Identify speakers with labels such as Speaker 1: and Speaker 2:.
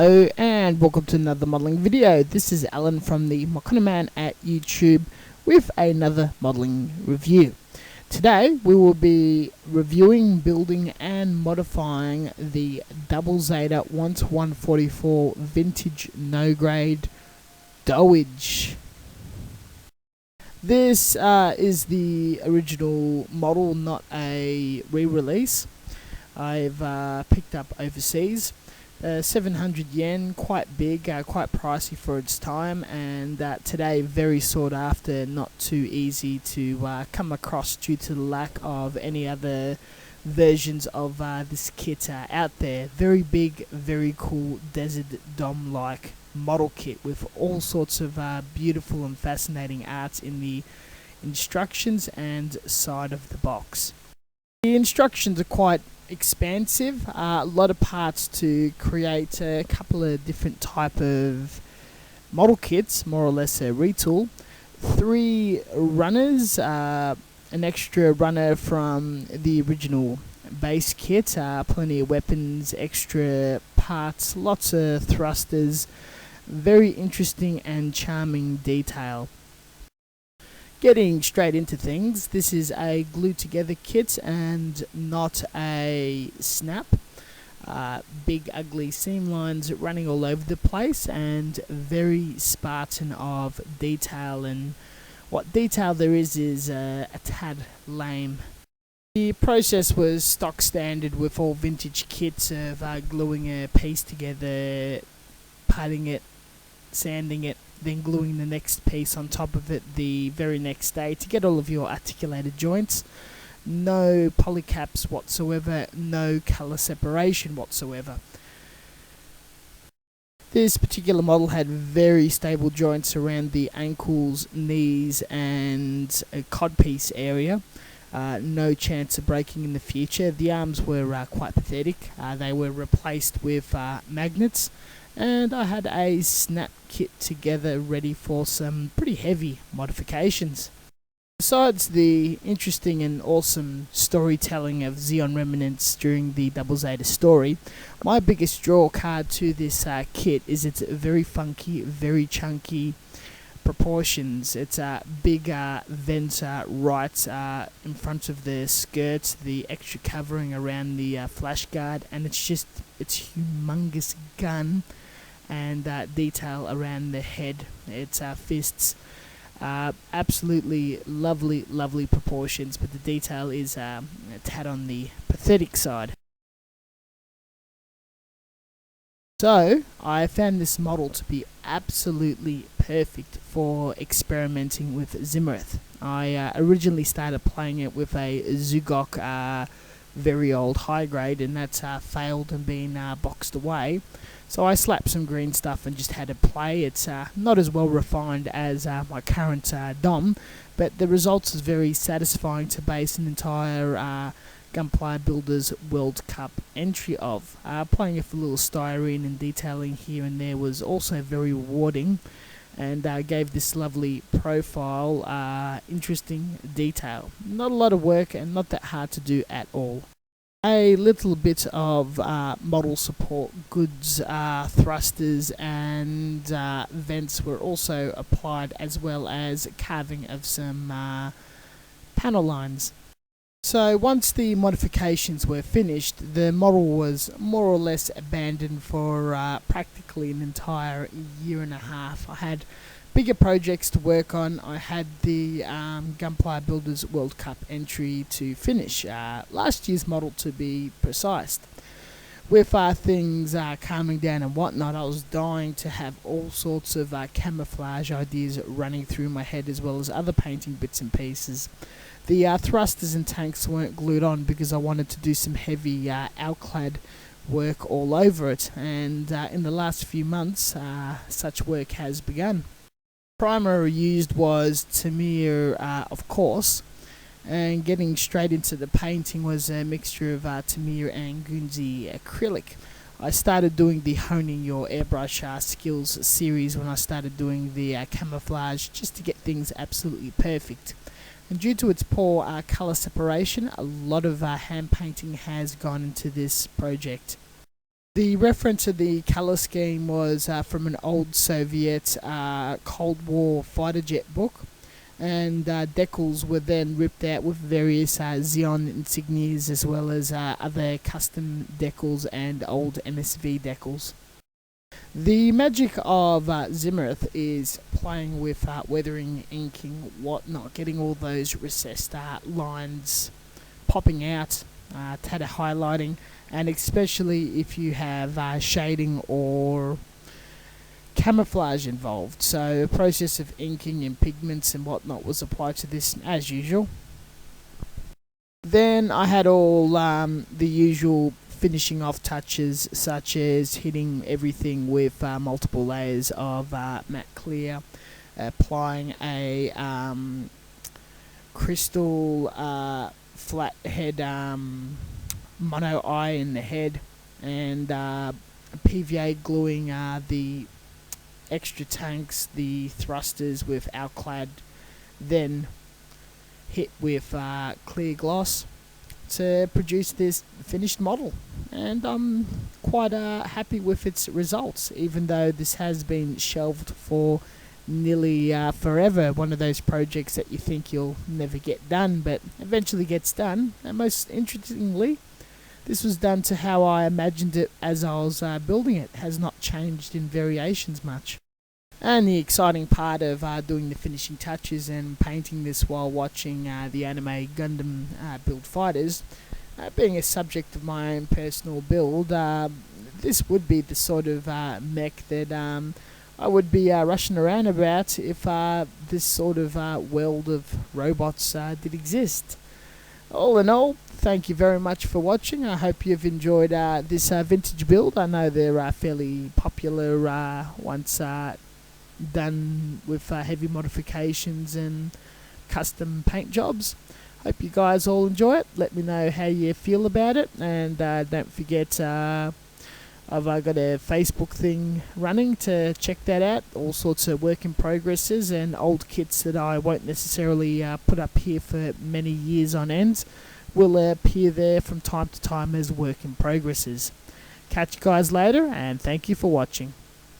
Speaker 1: Hello and welcome to another modelling video. This is Alan from the MockHunterman at YouTube with another modelling review. Today we will be reviewing, building and modifying the Double Zeta 1:144 vintage no grade Dowage. This is the original model, not a re-release. I've picked up overseas. 700 yen, quite big, quite pricey for its time, and today very sought after, not too easy to come across due to the lack of any other versions of this kit out there. Very big, very cool Desert Dom-like model kit with all sorts of beautiful and fascinating arts in the instructions and side of the box. The instructions are quite expansive, a lot of parts to create a couple of different type of model kits, more or less a retool. 3 runners, an extra runner from the original base kit, plenty of weapons, extra parts, lots of thrusters, very interesting and charming detail. Getting straight into things, this is a glued together kit and not a snap. Big ugly seam lines running all over the place and very Spartan of detail, and what detail there is a tad lame. The process was stock standard with all vintage kits of gluing a piece together, putting it, sanding it, then gluing the next piece on top of it the very next day to get all of your articulated joints. No polycaps whatsoever, no colour separation whatsoever. This particular model had very stable joints around the ankles, knees and a codpiece area. No chance of breaking in the future. The arms were quite pathetic. They were replaced with magnets, and I had a snap kit together ready for some pretty heavy modifications. Besides the interesting and awesome storytelling of Zeon remnants during the Double Zeta story, my biggest draw card to this kit is its very funky, very chunky proportions. It's a big vent right in front of the skirt, the extra covering around the flash guard, and it's humongous gun and detail around the head, its fists. Absolutely lovely proportions, but the detail is a tad on the pathetic side. So I found this model to be absolutely perfect for experimenting with Zimmereth. I originally started playing it with a Zugok very old high grade, and that's failed and been boxed away. So I slapped some green stuff and just had to play. It's not as well refined as my current Dom, but the results is very satisfying to base an entire Gunpla Builders World Cup entry of. Playing with a little styrene and detailing here and there was also very rewarding, and gave this lovely profile interesting detail. Not a lot of work and not that hard to do at all. A little bit of model support goods, thrusters and vents were also applied, as well as carving of some panel lines. So once the modifications were finished, the model was more or less abandoned for practically an entire year and a half. I had bigger projects to work on. I had the Gunpla Builders World Cup entry to finish, last year's model to be precise. With things calming down and whatnot, I was dying to have all sorts of camouflage ideas running through my head, as well as other painting bits and pieces. The thrusters and tanks weren't glued on because I wanted to do some heavy outclad work all over it, and in the last few months such work has begun. Primer used was Tamiya, of course, and getting straight into the painting was a mixture of Tamiya and Gunzi acrylic. I started doing the Honing Your Airbrush Skills series when I started doing the camouflage, just to get things absolutely perfect. And due to its poor colour separation, a lot of hand painting has gone into this project. The reference of the colour scheme was from an old Soviet Cold War fighter jet book, and decals were then ripped out with various Xeon insignias as well as other custom decals and old MSV decals. The magic of Zimmerith is playing with weathering, inking, whatnot, getting all those recessed lines popping out, tatter highlighting, and especially if you have shading or camouflage involved. So a process of inking and pigments and whatnot was applied to this as usual. Then I had all the usual finishing off touches, such as hitting everything with multiple layers of matte clear, applying a crystal flat head mono eye in the head, and PVA gluing the extra tanks, the thrusters with Alclad, then hit with clear gloss to produce this finished model, and I'm quite happy with its results, even though this has been shelved for nearly forever. One of those projects that you think you'll never get done but eventually gets done. And most interestingly, this was done to how I imagined it as I was building it. Has not changed in variations much. And the exciting part of doing the finishing touches and painting this while watching the anime Gundam Build Fighters, being a subject of my own personal build, this would be the sort of mech that I would be rushing around about if this sort of world of robots did exist. All in all, thank you very much for watching. I hope you've enjoyed this vintage build. I know they're fairly popular once done with heavy modifications and custom paint jobs. Hope you guys all enjoy it. Let me know how you feel about it, and don't forget I've got a Facebook thing running to check that out. All sorts of work in progresses and old kits that I won't necessarily put up here for many years on end will appear there from time to time as work in progresses. Catch you guys later, and thank you for watching.